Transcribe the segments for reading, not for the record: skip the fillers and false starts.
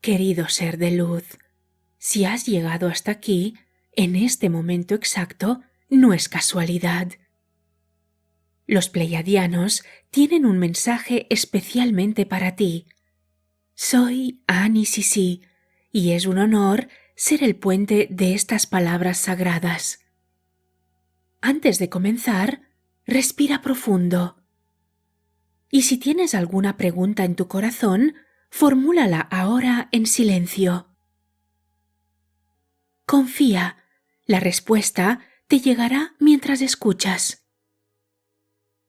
Querido ser de luz, si has llegado hasta aquí, en este momento exacto, no es casualidad. Los pleiadianos tienen un mensaje especialmente para ti. Soy Ani Sisi, y es un honor ser el puente de estas palabras sagradas. Antes de comenzar, respira profundo. Y si tienes alguna pregunta en tu corazón, formúlala ahora en silencio. Confía, la respuesta te llegará mientras escuchas.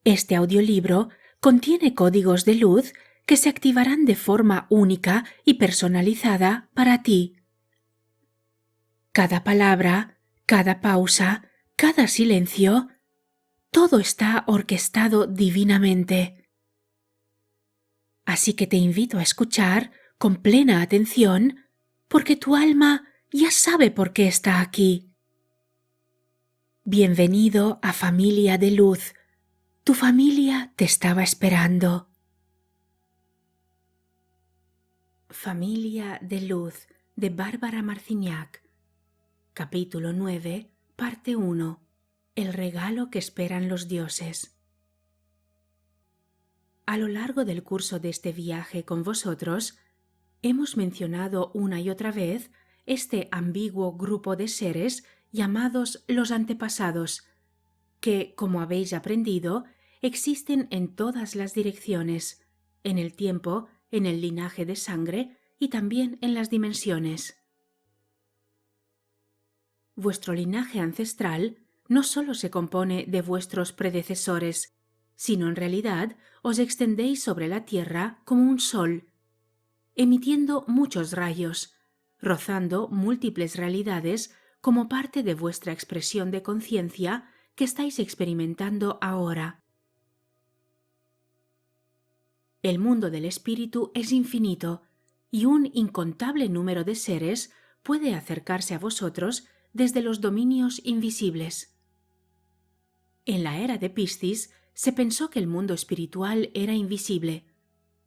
Este audiolibro contiene códigos de luz que se activarán de forma única y personalizada para ti. Cada palabra, cada pausa, cada silencio, todo está orquestado divinamente. Así que te invito a escuchar con plena atención, porque tu alma ya sabe por qué está aquí. Bienvenido a Familia de Luz. Tu familia te estaba esperando. Familia de Luz, de Bárbara Marciniak. Capítulo 9, parte 1. El regalo que esperan los dioses. A lo largo del curso de este viaje con vosotros, hemos mencionado una y otra vez este ambiguo grupo de seres llamados los antepasados, que, como habéis aprendido, existen en todas las direcciones, en el tiempo, en el linaje de sangre y también en las dimensiones. Vuestro linaje ancestral no solo se compone de vuestros predecesores, sino en realidad os extendéis sobre la Tierra como un sol, emitiendo muchos rayos, rozando múltiples realidades como parte de vuestra expresión de conciencia que estáis experimentando ahora. El mundo del espíritu es infinito y un incontable número de seres puede acercarse a vosotros desde los dominios invisibles. En la era de Piscis se pensó que el mundo espiritual era invisible,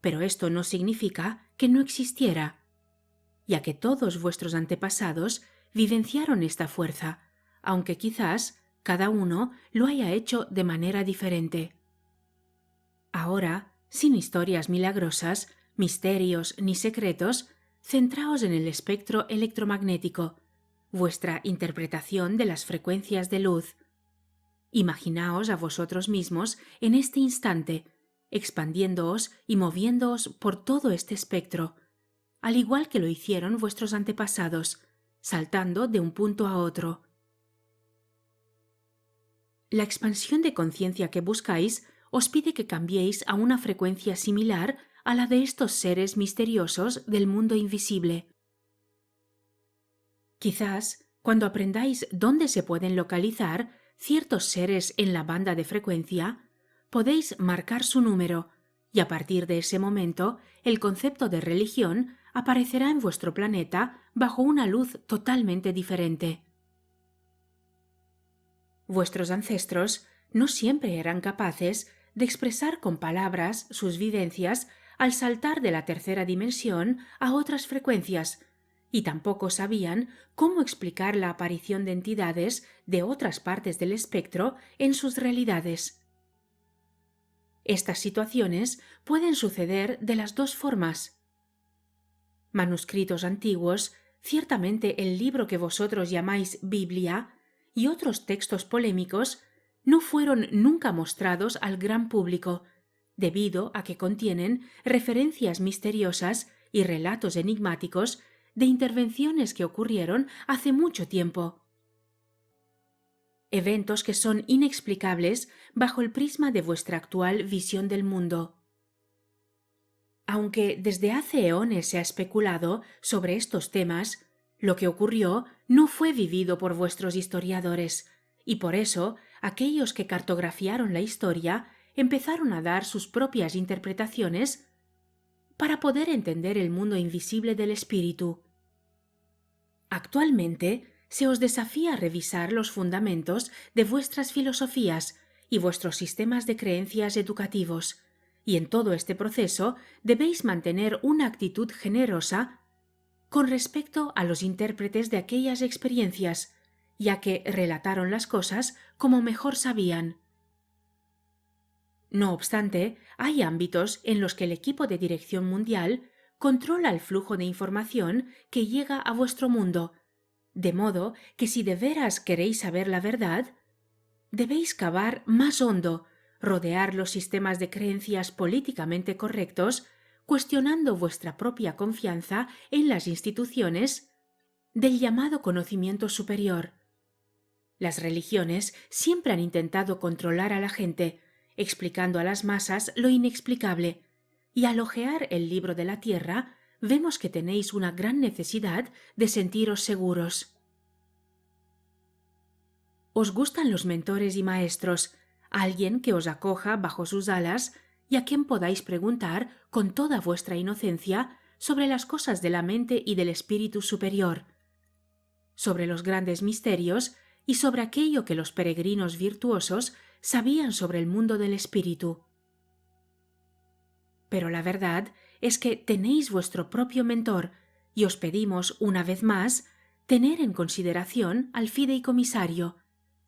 pero esto no significa que no existiera, ya que todos vuestros antepasados vivenciaron esta fuerza, aunque quizás cada uno lo haya hecho de manera diferente. Ahora, sin historias milagrosas, misterios ni secretos, centraos en el espectro electromagnético, vuestra interpretación de las frecuencias de luz. Imaginaos a vosotros mismos en este instante, expandiéndoos y moviéndoos por todo este espectro, al igual que lo hicieron vuestros antepasados, saltando de un punto a otro. La expansión de conciencia que buscáis os pide que cambiéis a una frecuencia similar a la de estos seres misteriosos del mundo invisible. Quizás, cuando aprendáis dónde se pueden localizar ciertos seres en la banda de frecuencia, podéis marcar su número, y a partir de ese momento el concepto de religión aparecerá en vuestro planeta bajo una luz totalmente diferente. Vuestros ancestros no siempre eran capaces de expresar con palabras sus vivencias al saltar de la tercera dimensión a otras frecuencias, y tampoco sabían cómo explicar la aparición de entidades de otras partes del espectro en sus realidades. Estas situaciones pueden suceder de las dos formas. Manuscritos antiguos, ciertamente el libro que vosotros llamáis Biblia, y otros textos polémicos no fueron nunca mostrados al gran público, debido a que contienen referencias misteriosas y relatos enigmáticos de intervenciones que ocurrieron hace mucho tiempo. Eventos que son inexplicables bajo el prisma de vuestra actual visión del mundo. Aunque desde hace eones se ha especulado sobre estos temas, lo que ocurrió no fue vivido por vuestros historiadores, y por eso aquellos que cartografiaron la historia empezaron a dar sus propias interpretaciones para poder entender el mundo invisible del espíritu. Actualmente se os desafía a revisar los fundamentos de vuestras filosofías y vuestros sistemas de creencias educativos, y en todo este proceso debéis mantener una actitud generosa con respecto a los intérpretes de aquellas experiencias, ya que relataron las cosas como mejor sabían. No obstante, hay ámbitos en los que el equipo de dirección mundial controla el flujo de información que llega a vuestro mundo, de modo que si de veras queréis saber la verdad, debéis cavar más hondo, rodear los sistemas de creencias políticamente correctos, cuestionando vuestra propia confianza en las instituciones del llamado conocimiento superior. Las religiones siempre han intentado controlar a la gente, explicando a las masas lo inexplicable, y al hojear el libro de la tierra vemos que tenéis una gran necesidad de sentiros seguros. ¿Os gustan los mentores y maestros, alguien que os acoja bajo sus alas y a quien podáis preguntar con toda vuestra inocencia sobre las cosas de la mente y del espíritu superior, sobre los grandes misterios y sobre aquello que los peregrinos virtuosos sabían sobre el mundo del espíritu? Pero la verdad es que tenéis vuestro propio mentor y os pedimos una vez más tener en consideración al fideicomisario,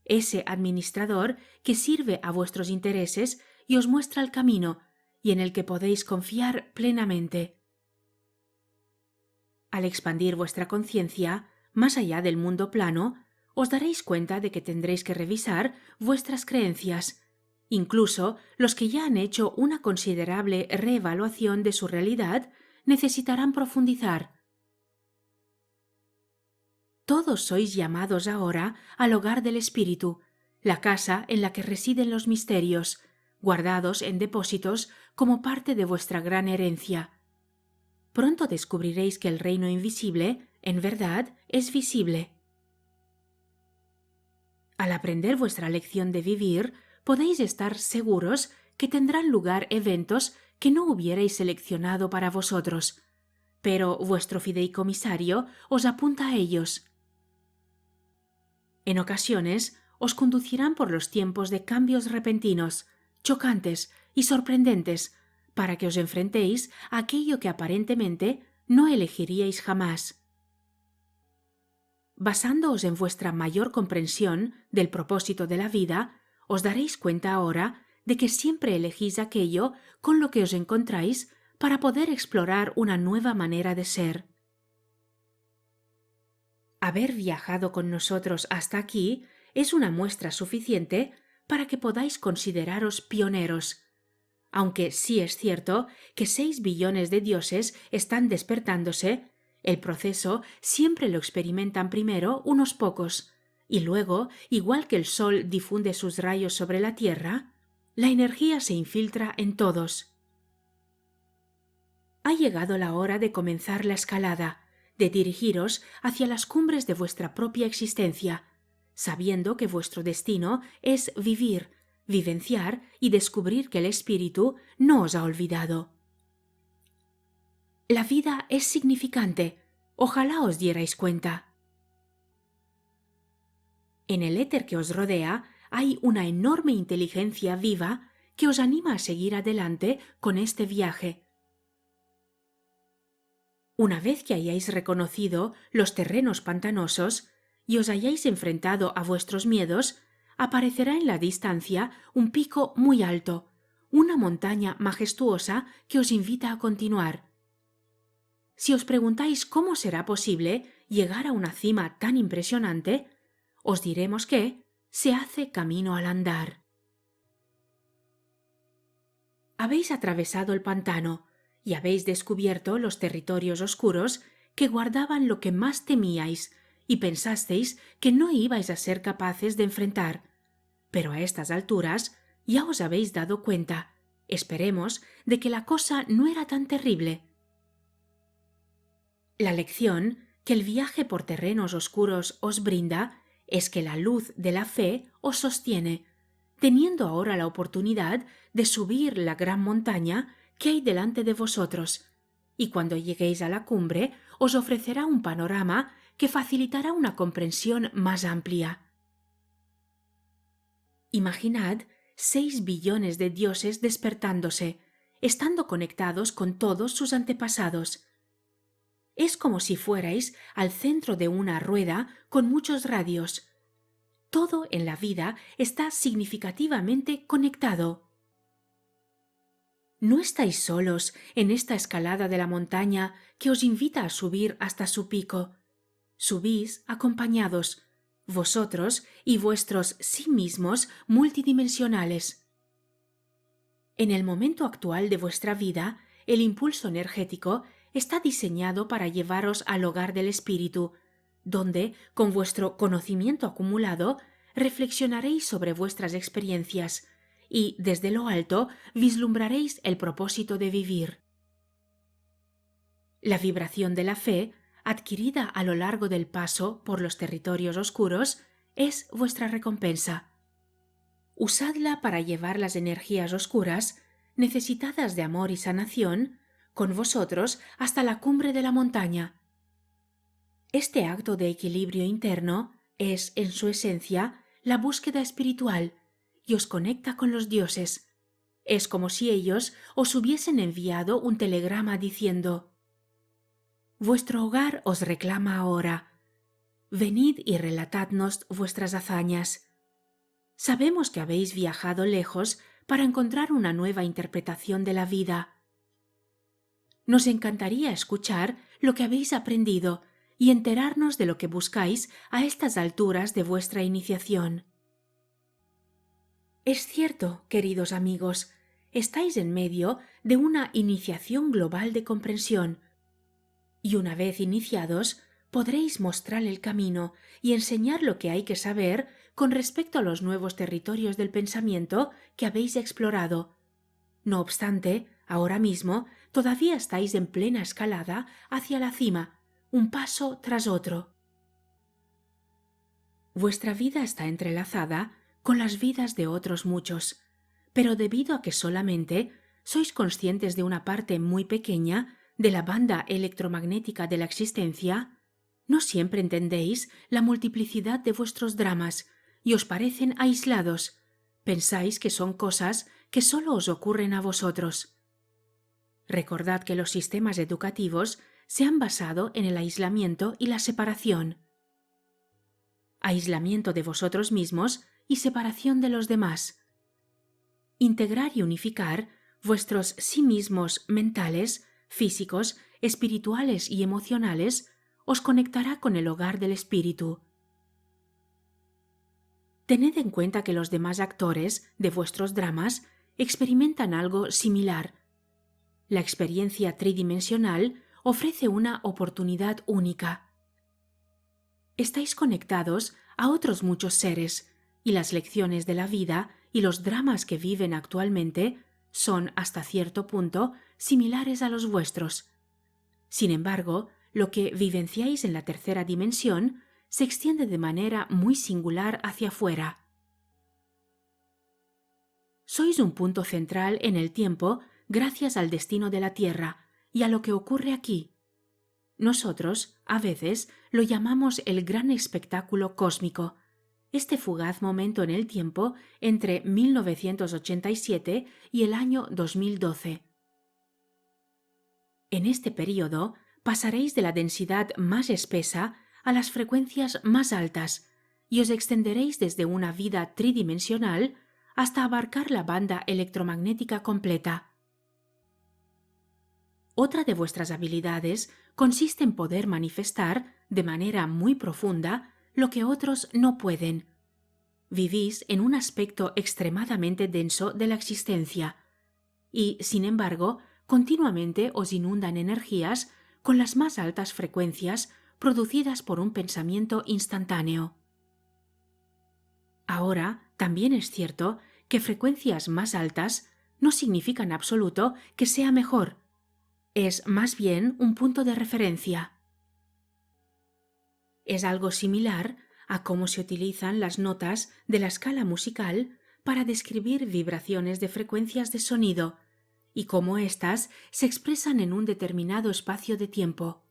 ese administrador que sirve a vuestros intereses y os muestra el camino y en el que podéis confiar plenamente. Al expandir vuestra conciencia más allá del mundo plano, os daréis cuenta de que tendréis que revisar vuestras creencias. Incluso los que ya han hecho una considerable reevaluación de su realidad necesitarán profundizar. Todos sois llamados ahora al hogar del espíritu, la casa en la que residen los misterios, guardados en depósitos como parte de vuestra gran herencia. Pronto descubriréis que el reino invisible, en verdad, es visible. Al aprender vuestra lección de vivir, podéis estar seguros que tendrán lugar eventos que no hubierais seleccionado para vosotros, pero vuestro fideicomisario os apunta a ellos. En ocasiones os conducirán por los tiempos de cambios repentinos, chocantes y sorprendentes, para que os enfrentéis a aquello que aparentemente no elegiríais jamás. Basándoos en vuestra mayor comprensión del propósito de la vida, os daréis cuenta ahora de que siempre elegís aquello con lo que os encontráis para poder explorar una nueva manera de ser. Haber viajado con nosotros hasta aquí es una muestra suficiente para que podáis consideraros pioneros, aunque sí es cierto que 6 billones de dioses están despertándose. El proceso siempre lo experimentan primero unos pocos, y luego, igual que el sol difunde sus rayos sobre la tierra, la energía se infiltra en todos. Ha llegado la hora de comenzar la escalada, de dirigiros hacia las cumbres de vuestra propia existencia, sabiendo que vuestro destino es vivir, vivenciar y descubrir que el espíritu no os ha olvidado. La vida es significante. Ojalá os dierais cuenta. En el éter que os rodea hay una enorme inteligencia viva que os anima a seguir adelante con este viaje. Una vez que hayáis reconocido los terrenos pantanosos y os hayáis enfrentado a vuestros miedos, aparecerá en la distancia un pico muy alto, una montaña majestuosa que os invita a continuar. Si os preguntáis cómo será posible llegar a una cima tan impresionante, os diremos que se hace camino al andar. Habéis atravesado el pantano y habéis descubierto los territorios oscuros que guardaban lo que más temíais y pensasteis que no ibais a ser capaces de enfrentar. Pero a estas alturas ya os habéis dado cuenta, esperemos, de que la cosa no era tan terrible. La lección que el viaje por terrenos oscuros os brinda es que la luz de la fe os sostiene, teniendo ahora la oportunidad de subir la gran montaña que hay delante de vosotros, y cuando lleguéis a la cumbre os ofrecerá un panorama que facilitará una comprensión más amplia. Imaginad 6 billones de dioses despertándose, estando conectados con todos sus antepasados. Es como si fuerais al centro de una rueda con muchos radios. Todo en la vida está significativamente conectado. No estáis solos en esta escalada de la montaña que os invita a subir hasta su pico. Subís acompañados, vosotros y vuestros sí mismos multidimensionales. En el momento actual de vuestra vida, el impulso energético está diseñado para llevaros al hogar del espíritu, donde, con vuestro conocimiento acumulado, reflexionaréis sobre vuestras experiencias y, desde lo alto, vislumbraréis el propósito de vivir. La vibración de la fe, adquirida a lo largo del paso por los territorios oscuros, es vuestra recompensa. Usadla para llevar las energías oscuras, necesitadas de amor y sanación, con vosotros hasta la cumbre de la montaña. Este acto de equilibrio interno es, en su esencia, la búsqueda espiritual y os conecta con los dioses. Es como si ellos os hubiesen enviado un telegrama diciendo: «Vuestro hogar os reclama ahora. Venid y relatadnos vuestras hazañas. Sabemos que habéis viajado lejos para encontrar una nueva interpretación de la vida. Nos encantaría escuchar lo que habéis aprendido y enterarnos de lo que buscáis a estas alturas de vuestra iniciación». Es cierto, queridos amigos, estáis en medio de una iniciación global de comprensión, y una vez iniciados, podréis mostrar el camino y enseñar lo que hay que saber con respecto a los nuevos territorios del pensamiento que habéis explorado. No obstante, ahora mismo todavía estáis en plena escalada hacia la cima, un paso tras otro. Vuestra vida está entrelazada con las vidas de otros muchos, pero debido a que solamente sois conscientes de una parte muy pequeña de la banda electromagnética de la existencia, no siempre entendéis la multiplicidad de vuestros dramas y os parecen aislados. Pensáis que son cosas que solo os ocurren a vosotros. Recordad que los sistemas educativos se han basado en el aislamiento y la separación. Aislamiento de vosotros mismos y separación de los demás. Integrar y unificar vuestros sí mismos mentales, físicos, espirituales y emocionales os conectará con el hogar del espíritu. Tened en cuenta que los demás actores de vuestros dramas experimentan algo similar. La experiencia tridimensional ofrece una oportunidad única. Estáis conectados a otros muchos seres, y las lecciones de la vida y los dramas que viven actualmente son, hasta cierto punto, similares a los vuestros. Sin embargo, lo que vivenciáis en la tercera dimensión se extiende de manera muy singular hacia afuera. Sois un punto central en el tiempo gracias al destino de la Tierra y a lo que ocurre aquí. Nosotros, a veces, lo llamamos el gran espectáculo cósmico, este fugaz momento en el tiempo entre 1987 y el año 2012. En este período pasaréis de la densidad más espesa a las frecuencias más altas y os extenderéis desde una vida tridimensional hasta abarcar la banda electromagnética completa. Otra de vuestras habilidades consiste en poder manifestar, de manera muy profunda, lo que otros no pueden. Vivís en un aspecto extremadamente denso de la existencia y, sin embargo, continuamente os inundan energías con las más altas frecuencias producidas por un pensamiento instantáneo. Ahora, también es cierto que frecuencias más altas no significa en absoluto que sea mejor. Es más bien un punto de referencia. Es algo similar a cómo se utilizan las notas de la escala musical para describir vibraciones de frecuencias de sonido y cómo éstas se expresan en un determinado espacio de tiempo.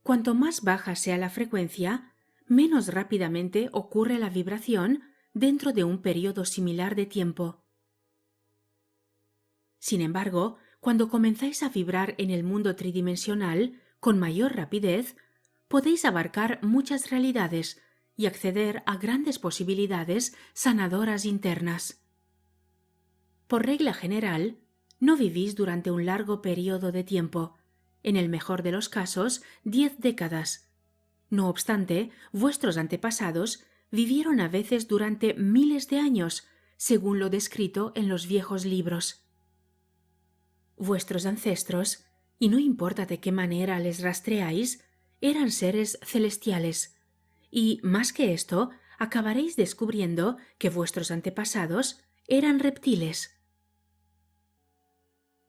Cuanto más baja sea la frecuencia, menos rápidamente ocurre la vibración dentro de un periodo similar de tiempo. Sin embargo, cuando comenzáis a vibrar en el mundo tridimensional con mayor rapidez, podéis abarcar muchas realidades y acceder a grandes posibilidades sanadoras internas. Por regla general, no vivís durante un largo periodo de tiempo, en el mejor de los casos 10 décadas. No obstante, vuestros antepasados vivieron a veces durante miles de años, según lo descrito en los viejos libros. Vuestros ancestros, y no importa de qué manera les rastreáis, eran seres celestiales, y, más que esto, acabaréis descubriendo que vuestros antepasados eran reptiles.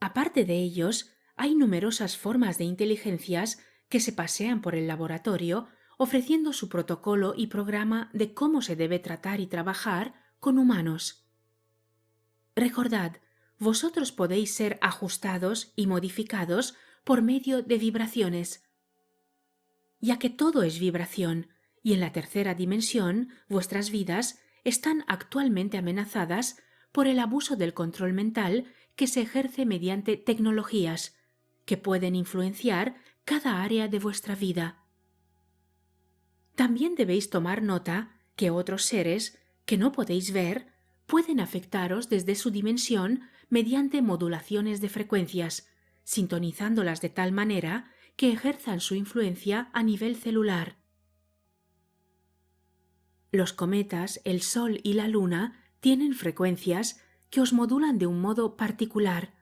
Aparte de ellos, hay numerosas formas de inteligencias que se pasean por el laboratorio ofreciendo su protocolo y programa de cómo se debe tratar y trabajar con humanos. Recordad, vosotros podéis ser ajustados y modificados por medio de vibraciones. Ya que todo es vibración, y en la tercera dimensión vuestras vidas están actualmente amenazadas por el abuso del control mental que se ejerce mediante tecnologías, que pueden influenciar cada área de vuestra vida. También debéis tomar nota que otros seres, que no podéis ver, pueden afectaros desde su dimensión mediante modulaciones de frecuencias, sintonizándolas de tal manera que ejerzan su influencia a nivel celular. Los cometas, el Sol y la Luna tienen frecuencias que os modulan de un modo particular,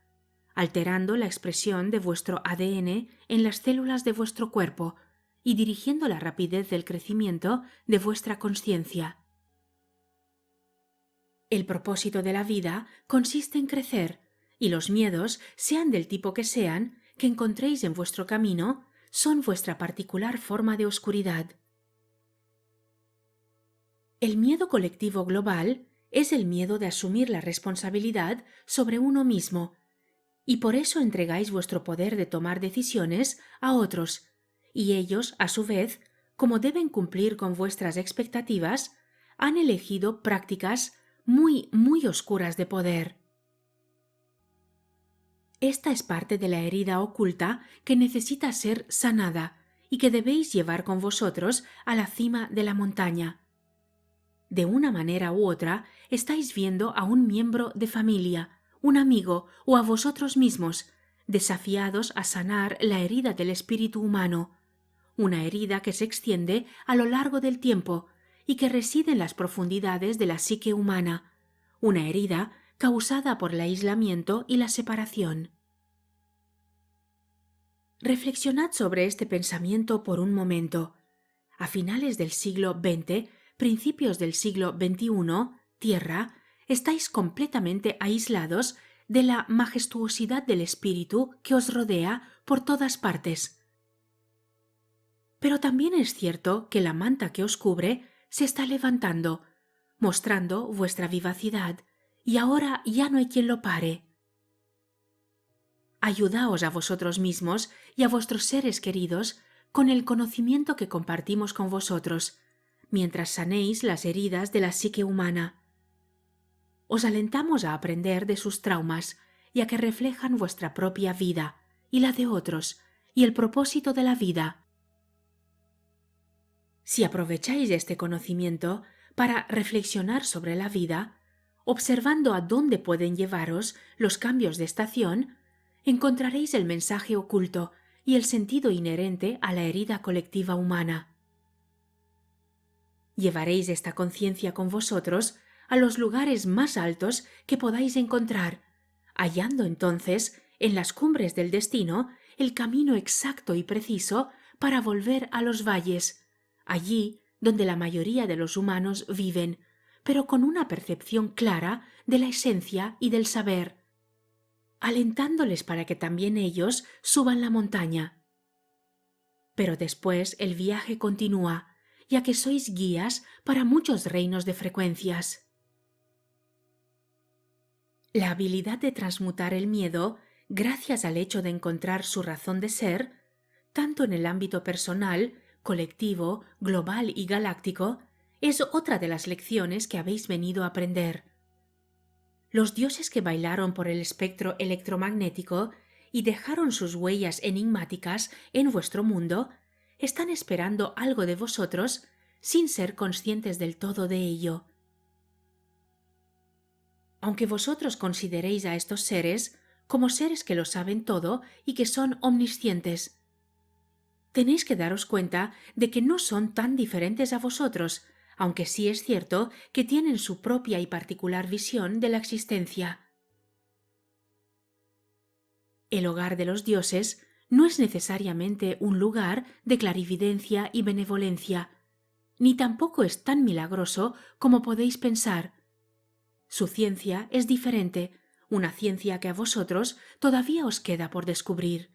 alterando la expresión de vuestro ADN en las células de vuestro cuerpo y dirigiendo la rapidez del crecimiento de vuestra consciencia. El propósito de la vida consiste en crecer, y los miedos, sean del tipo que sean, que encontréis en vuestro camino, son vuestra particular forma de oscuridad. El miedo colectivo global es el miedo de asumir la responsabilidad sobre uno mismo, y por eso entregáis vuestro poder de tomar decisiones a otros, y ellos, a su vez, como deben cumplir con vuestras expectativas, han elegido prácticas muy, muy oscuras de poder. Esta es parte de la herida oculta que necesita ser sanada y que debéis llevar con vosotros a la cima de la montaña. De una manera u otra, estáis viendo a un miembro de familia, un amigo o a vosotros mismos, desafiados a sanar la herida del espíritu humano, una herida que se extiende a lo largo del tiempo y que reside en las profundidades de la psique humana, una herida causada por el aislamiento y la separación. Reflexionad sobre este pensamiento por un momento. A finales del siglo XX, principios del siglo XXI, Tierra, estáis completamente aislados de la majestuosidad del espíritu que os rodea por todas partes. Pero también es cierto que la manta que os cubre se está levantando, mostrando vuestra vivacidad, y ahora ya no hay quien lo pare. Ayudaos a vosotros mismos y a vuestros seres queridos con el conocimiento que compartimos con vosotros, mientras sanéis las heridas de la psique humana. Os alentamos a aprender de sus traumas y a que reflejan vuestra propia vida y la de otros y el propósito de la vida. Si aprovecháis este conocimiento para reflexionar sobre la vida, observando a dónde pueden llevaros los cambios de estación, encontraréis el mensaje oculto y el sentido inherente a la herida colectiva humana. Llevaréis esta conciencia con vosotros a los lugares más altos que podáis encontrar, hallando entonces en las cumbres del destino el camino exacto y preciso para volver a los valles, allí donde la mayoría de los humanos viven, pero con una percepción clara de la esencia y del saber, alentándoles para que también ellos suban la montaña. Pero después el viaje continúa, ya que sois guías para muchos reinos de frecuencias. La habilidad de transmutar el miedo, gracias al hecho de encontrar su razón de ser, tanto en el ámbito personal, colectivo, global y galáctico, es otra de las lecciones que habéis venido a aprender. Los dioses que bailaron por el espectro electromagnético y dejaron sus huellas enigmáticas en vuestro mundo están esperando algo de vosotros sin ser conscientes del todo de ello. Aunque vosotros consideréis a estos seres como seres que lo saben todo y que son omniscientes, tenéis que daros cuenta de que no son tan diferentes a vosotros, aunque sí es cierto que tienen su propia y particular visión de la existencia. El hogar de los dioses no es necesariamente un lugar de clarividencia y benevolencia, ni tampoco es tan milagroso como podéis pensar. Su ciencia es diferente, una ciencia que a vosotros todavía os queda por descubrir.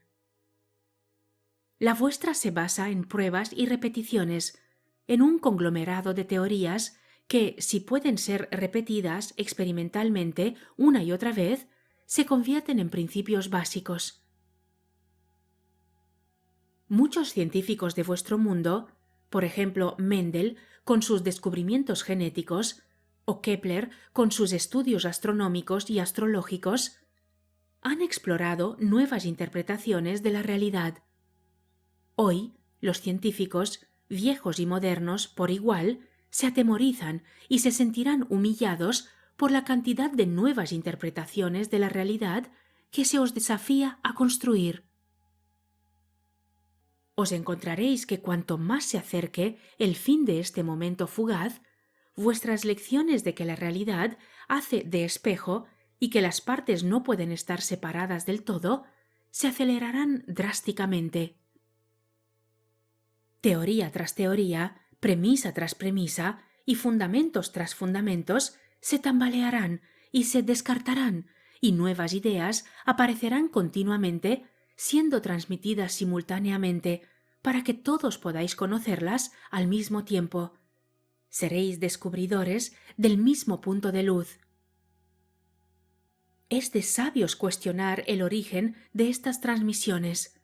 La vuestra se basa en pruebas y repeticiones, en un conglomerado de teorías que, si pueden ser repetidas experimentalmente una y otra vez, se convierten en principios básicos. Muchos científicos de vuestro mundo, por ejemplo Mendel con sus descubrimientos genéticos, o Kepler con sus estudios astronómicos y astrológicos, han explorado nuevas interpretaciones de la realidad. Hoy, los científicos, viejos y modernos por igual, se atemorizan y se sentirán humillados por la cantidad de nuevas interpretaciones de la realidad que se os desafía a construir. Os encontraréis que cuanto más se acerque el fin de este momento fugaz, vuestras lecciones de que la realidad hace de espejo y que las partes no pueden estar separadas del todo, se acelerarán drásticamente. Teoría tras teoría, premisa tras premisa y fundamentos tras fundamentos se tambalearán y se descartarán, y nuevas ideas aparecerán continuamente, siendo transmitidas simultáneamente, para que todos podáis conocerlas al mismo tiempo. Seréis descubridores del mismo punto de luz. Es de sabios cuestionar el origen de estas transmisiones.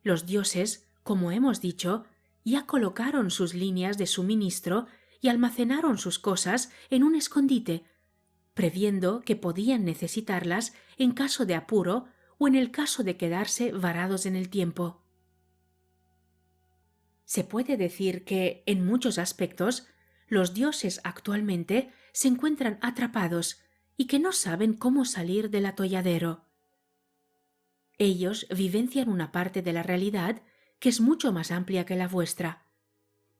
Los dioses, como hemos dicho, ya colocaron sus líneas de suministro y almacenaron sus cosas en un escondite, previendo que podían necesitarlas en caso de apuro o en el caso de quedarse varados en el tiempo. Se puede decir que, en muchos aspectos, los dioses actualmente se encuentran atrapados y que no saben cómo salir del atolladero. Ellos vivencian una parte de la realidad que es mucho más amplia que la vuestra.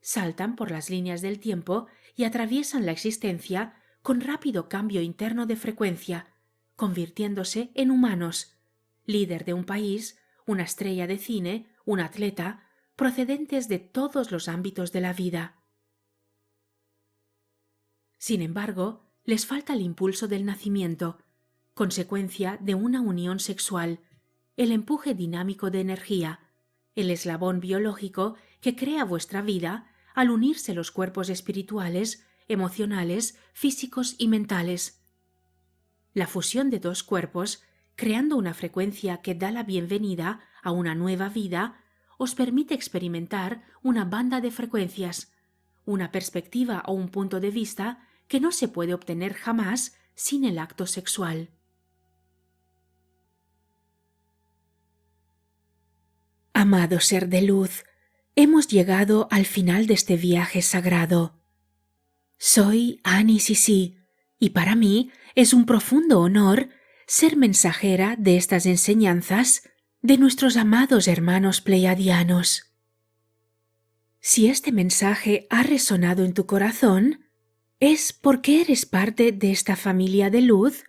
Saltan por las líneas del tiempo y atraviesan la existencia con rápido cambio interno de frecuencia, convirtiéndose en humanos, líder de un país, una estrella de cine, un atleta, procedentes de todos los ámbitos de la vida. Sin embargo, les falta el impulso del nacimiento, consecuencia de una unión sexual, el empuje dinámico de energía, el eslabón biológico que crea vuestra vida al unirse los cuerpos espirituales, emocionales, físicos y mentales. La fusión de dos cuerpos, creando una frecuencia que da la bienvenida a una nueva vida, os permite experimentar una banda de frecuencias, una perspectiva o un punto de vista que no se puede obtener jamás sin el acto sexual. Amado ser de luz, hemos llegado al final de este viaje sagrado. Soy Annie Sisi, y para mí es un profundo honor ser mensajera de estas enseñanzas de nuestros amados hermanos pleiadianos. Si este mensaje ha resonado en tu corazón, es porque eres parte de esta familia de luz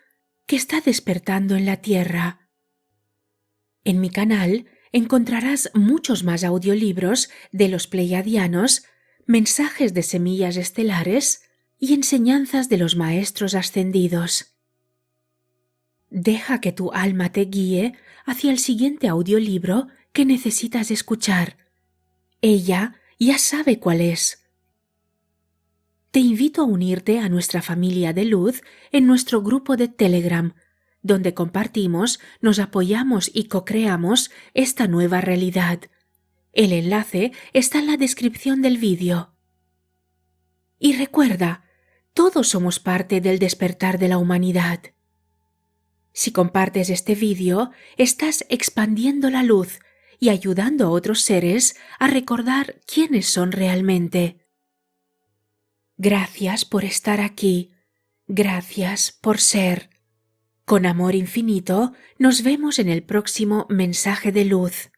que está despertando en la Tierra. En mi canal encontrarás muchos más audiolibros de los pleiadianos, mensajes de semillas estelares y enseñanzas de los maestros ascendidos. Deja que tu alma te guíe hacia el siguiente audiolibro que necesitas escuchar. Ella ya sabe cuál es. Te invito a unirte a nuestra familia de luz en nuestro grupo de Telegram, donde compartimos, nos apoyamos y co-creamos esta nueva realidad. El enlace está en la descripción del vídeo. Y recuerda, todos somos parte del despertar de la humanidad. Si compartes este vídeo, estás expandiendo la luz y ayudando a otros seres a recordar quiénes son realmente. Gracias por estar aquí. Gracias por ser. Con amor infinito, nos vemos en el próximo mensaje de luz.